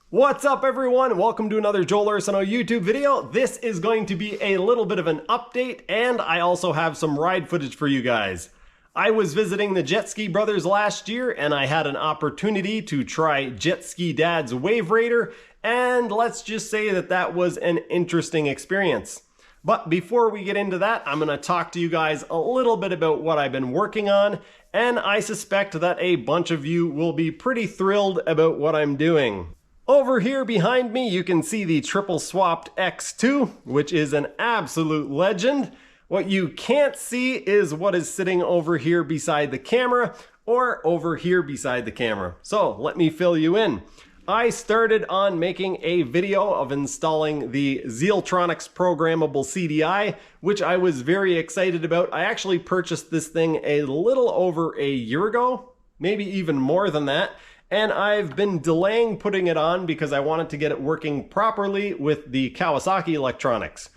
What's up everyone? Welcome to another Joel Arsenault YouTube video. This is going to be a little bit of an update, and I also have some ride footage for you guys. I was visiting the Jet Ski brothers last year and I had an opportunity to try Jet Ski Dads WaveRaider, and let's just say that that was an interesting experience. But before we get into that, I'm going to talk to you guys a little bit about what I've been working on, and I suspect that a bunch of you will be pretty thrilled about what I'm doing. Over here behind me, you can see the triple swapped X2, which is an absolute legend. What you can't see is what is sitting over here beside the camera, or over here beside the camera. So let me fill you in. I started on making a video of installing the Zealtronics programmable CDI, which I was very excited about. I actually purchased this thing a little over a year ago, maybe even more than that. And I've been delaying putting it on because I wanted to get it working properly with the Kawasaki electronics.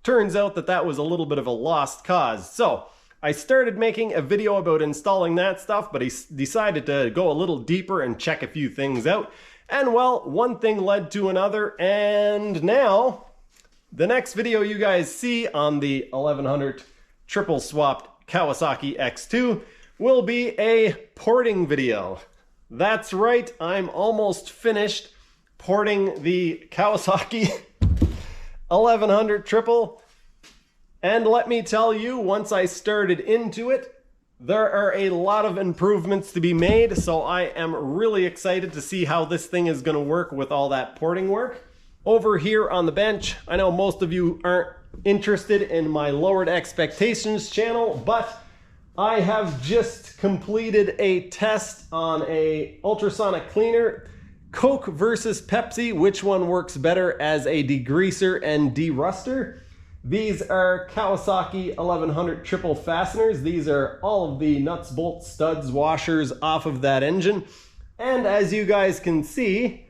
Turns out that that was a little bit of a lost cause. So I started making a video about installing that stuff, but I decided to go a little deeper and check a few things out. And well, one thing led to another, and now the next video you guys see on the 1100 triple swapped Kawasaki X2 will be a porting video. That's right, I'm almost finished porting the Kawasaki 1100 triple. And let me tell you, once I started into it, there are a lot of improvements to be made. So I am really excited to see how this thing is going to work with all that porting work. Over here on the bench, I know most of you aren't interested in my Lowered Expectations channel, but I have just completed a test on a ultrasonic cleaner, Coke versus Pepsi. Which one works better as a degreaser and deruster? These are Kawasaki 1100 triple fasteners. These are all of the nuts, bolts, studs, washers off of that engine. And as you guys can see,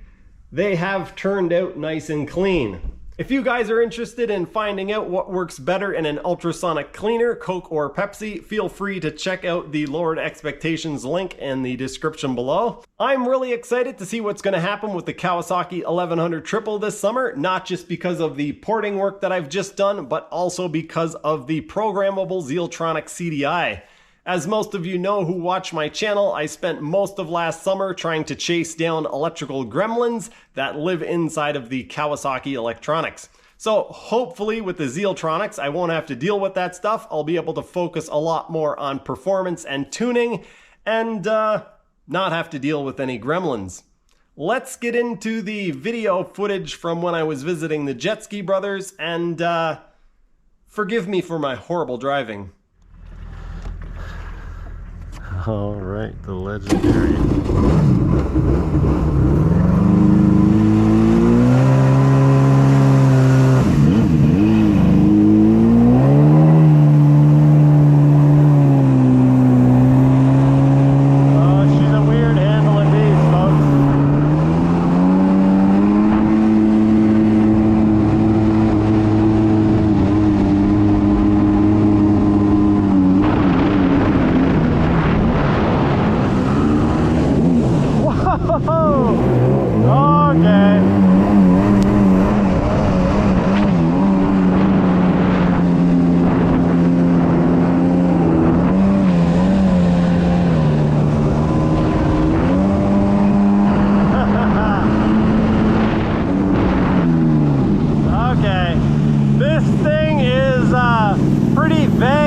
they have turned out nice and clean. If you guys are interested in finding out what works better in an ultrasonic cleaner, Coke or Pepsi, feel free to check out the Lowered Expectations link in the description below. I'm really excited to see what's going to happen with the Kawasaki 1100 triple this summer, not just because of the porting work that I've just done, but also because of the programmable Zealtronics CDI. As most of you know who watch my channel, I spent most of last summer trying to chase down electrical gremlins that live inside of the Kawasaki electronics. So hopefully with the Zealtronics, I won't have to deal with that stuff. I'll be able to focus a lot more on performance and tuning and not have to deal with any gremlins. Let's get into the video footage from when I was visiting the Jet Ski brothers, and forgive me for my horrible driving. All right, the legendary.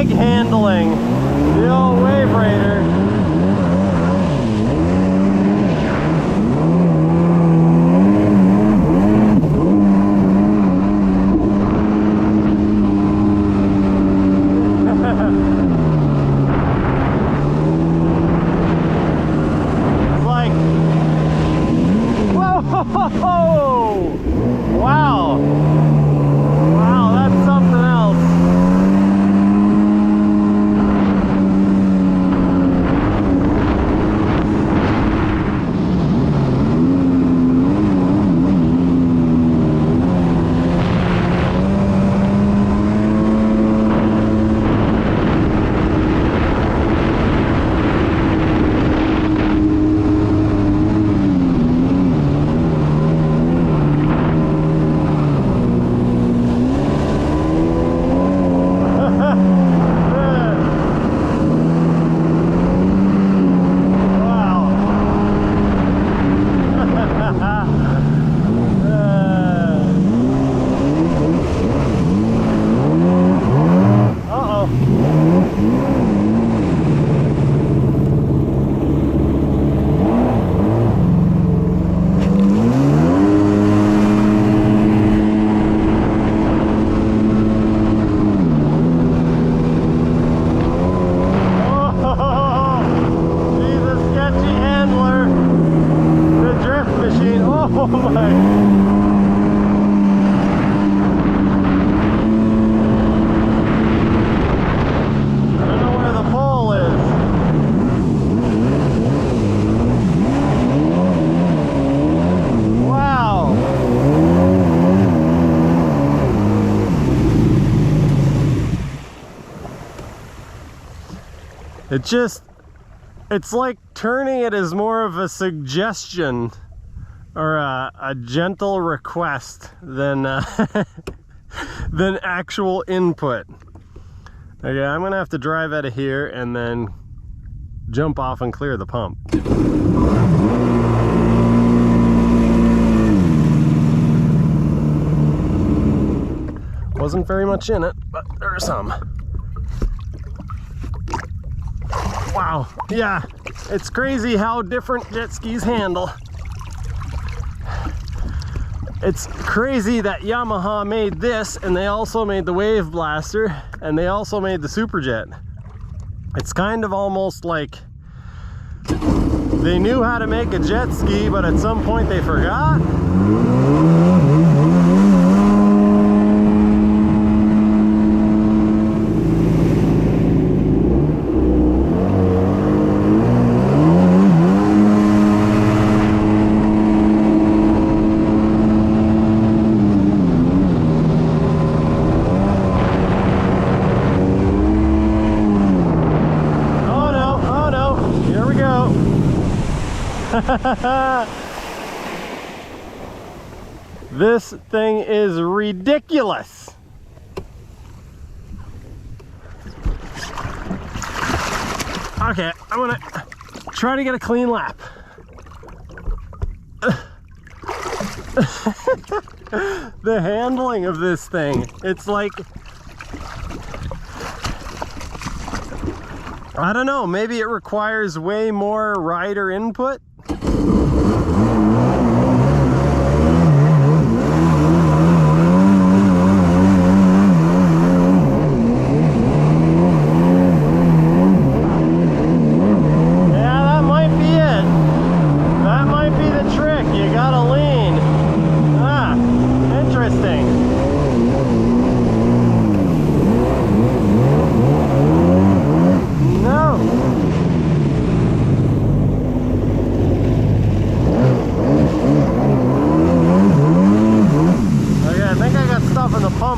Handling the old WaveRaider. It's like, whoa, wow, wow, that's something else. Oh my. I don't know where the pole is. Wow. It's like turning it as more of a suggestion or a gentle request than than actual input. Okay, I'm gonna have to drive out of here and then jump off and clear the pump. Wasn't very much in it, but there's some. Wow, yeah, it's crazy how different jet skis handle. It's crazy that Yamaha made this, and they also made the Wave Blaster, and they also made the Superjet. It's kind of almost like they knew how to make a jet ski, but at some point they forgot. This thing is ridiculous. Okay, I'm gonna try to get a clean lap. The handling of this thing, it's like, I don't know, maybe it requires way more rider input.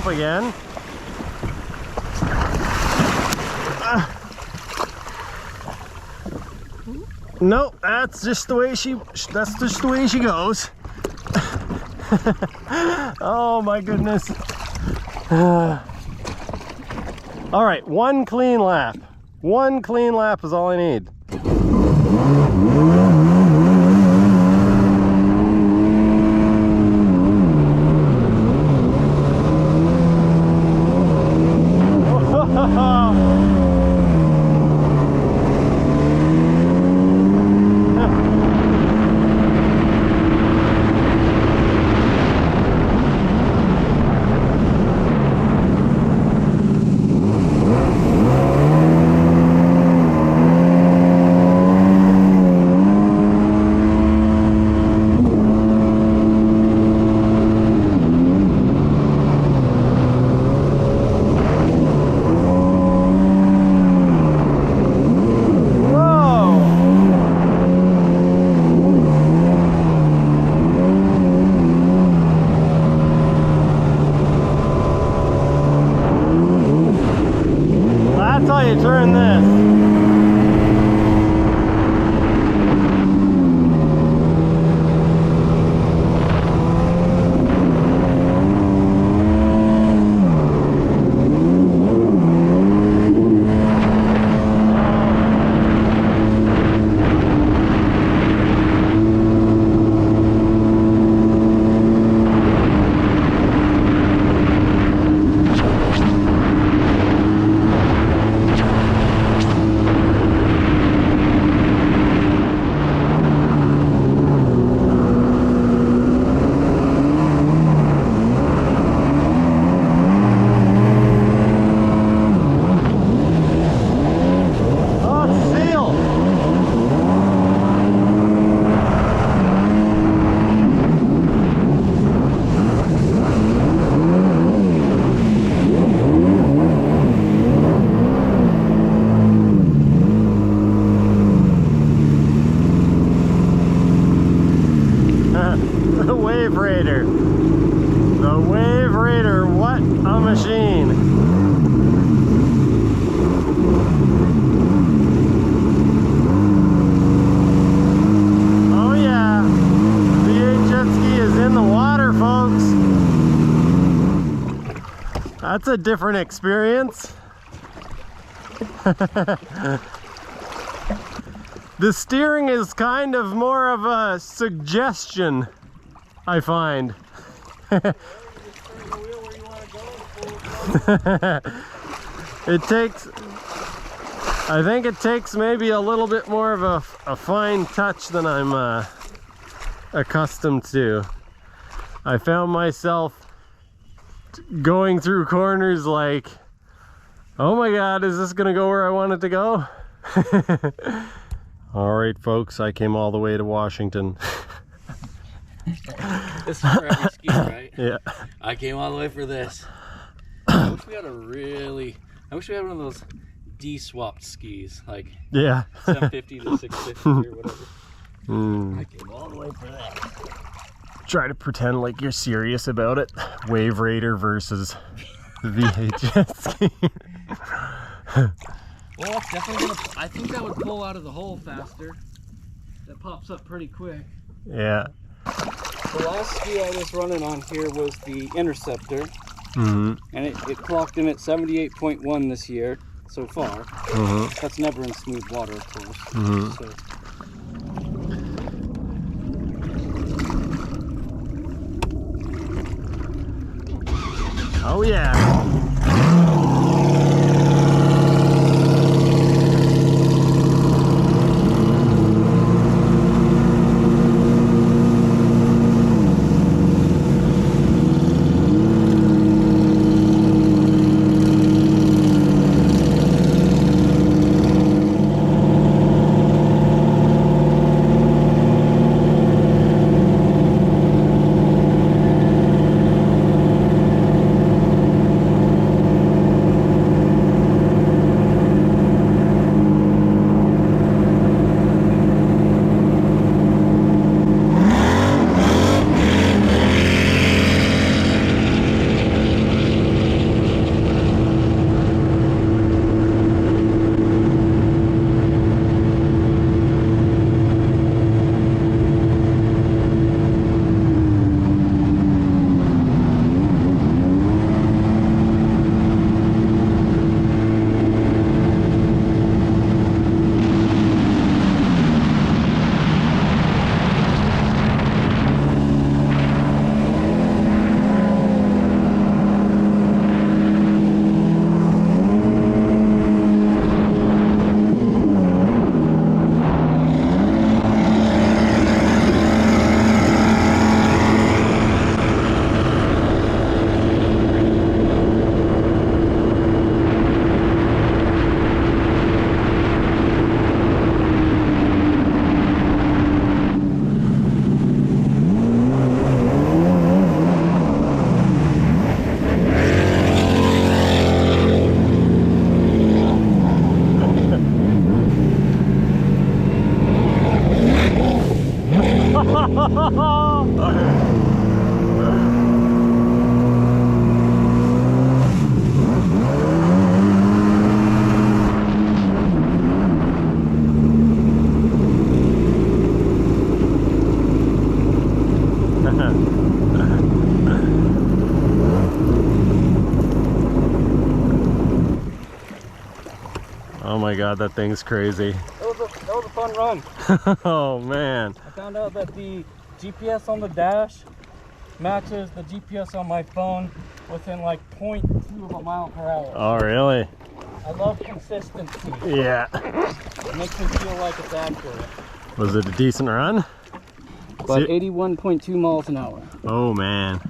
Again. Nope, that's just the way she goes. Oh my goodness. All right, one clean lap. One clean lap is all I need. the WaveRaider. The WaveRaider, what a machine. Oh yeah, the V8 jet ski is in the water, folks. That's a different experience. The steering is kind of more of a suggestion, I find. It takes, I think it takes maybe a little bit more of a fine touch than I'm accustomed to. I found myself going through corners like, oh my god, is this gonna go where I want it to go? Alright folks, I came all the way to Washington. This is for every ski, right? Yeah. I came all the way for this. I wish we had one of those D-swapped skis, like Yeah. 750 to 650 or whatever. I came all the way for that. Try to pretend like you're serious about it. WaveRaider versus the V8 jet ski. Well, that's definitely gonna, I think that would pull out of the hole faster. That pops up pretty quick. Yeah. The last ski I was running on here was the Interceptor. And it clocked in at 78.1 this year so far. That's never in smooth water, of course. So. Oh yeah. Oh my god, that thing's crazy. That was a fun run. Oh man. I found out that the GPS on the dash matches the GPS on my phone within like 0.2 of a mile per hour. Oh really? I love consistency. Yeah. It makes me feel like it's accurate. Was it a decent run? But 81.2 miles an hour. Oh man.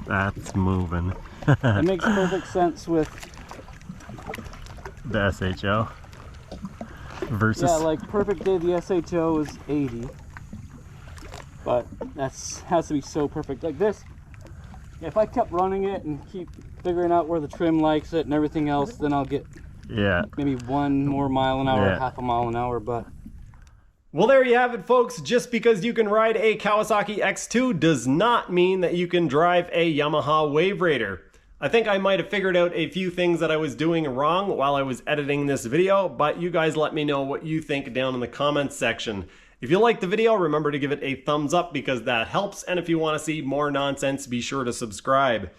That's moving. It makes perfect sense with the SHO versus... Yeah, like perfect day the SHO is 80. But that's has to be so perfect. Like this, if I kept running it and keep figuring out where the trim likes it and everything else, then I'll get maybe 1 more mile an hour, half a mile an hour. But Well, there you have it, folks. Just because you can ride a Kawasaki X2 does not mean that you can drive a Yamaha WaveRaider. I think I might have figured out a few things that I was doing wrong while I was editing this video, but you guys let me know what you think down in the comments section. If you liked the video, remember to give it a thumbs up because that helps, and if you want to see more nonsense, be sure to subscribe.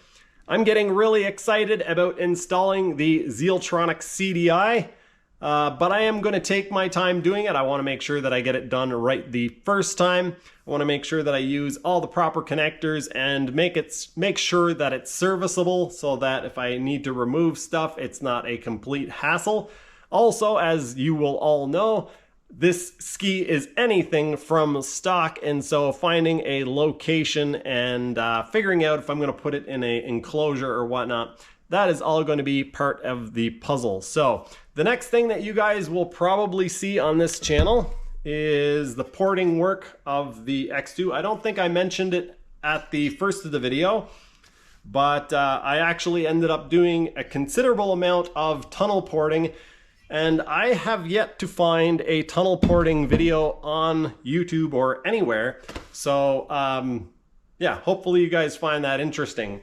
I'm getting really excited about installing the Zealtronic CDI. But I am going to take my time doing it. I want to make sure that I get it done right the first time. I want to make sure that I use all the proper connectors and make sure that it's serviceable so that if I need to remove stuff, it's not a complete hassle. Also, as you will all know, this ski is anything from stock, and so finding a location and figuring out if I'm going to put it in an enclosure or whatnot, that is all going to be part of the puzzle. So the next thing that you guys will probably see on this channel is the porting work of the X2. I don't think I mentioned it at the first of the video, but I actually ended up doing a considerable amount of tunnel porting, and I have yet to find a tunnel porting video on YouTube or anywhere. So yeah, hopefully you guys find that interesting.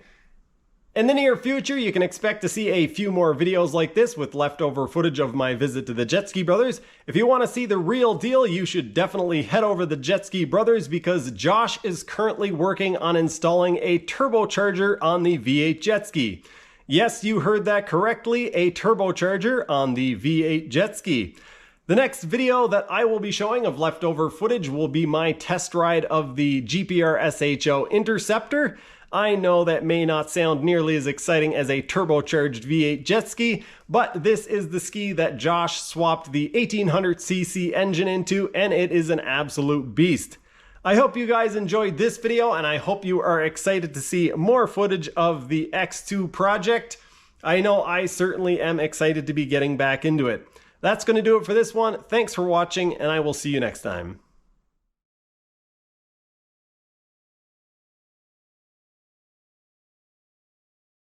In the near future, you can expect to see a few more videos like this with leftover footage of my visit to the Jet Ski Brothers. If you want to see the real deal, you should definitely head over to the Jet Ski Brothers because Josh is currently working on installing a turbocharger on the V8 jet ski. Yes, you heard that correctly, a turbocharger on the V8 jet ski. The next video that I will be showing of leftover footage will be my test ride of the GPR SHO Interceptor. I know that may not sound nearly as exciting as a turbocharged V8 jet ski, but this is the ski that Josh swapped the 1800cc engine into, and it is an absolute beast. I hope you guys enjoyed this video, and I hope you are excited to see more footage of the X2 project. I know I certainly am excited to be getting back into it. That's going to do it for this one. Thanks for watching, and I will see you next time.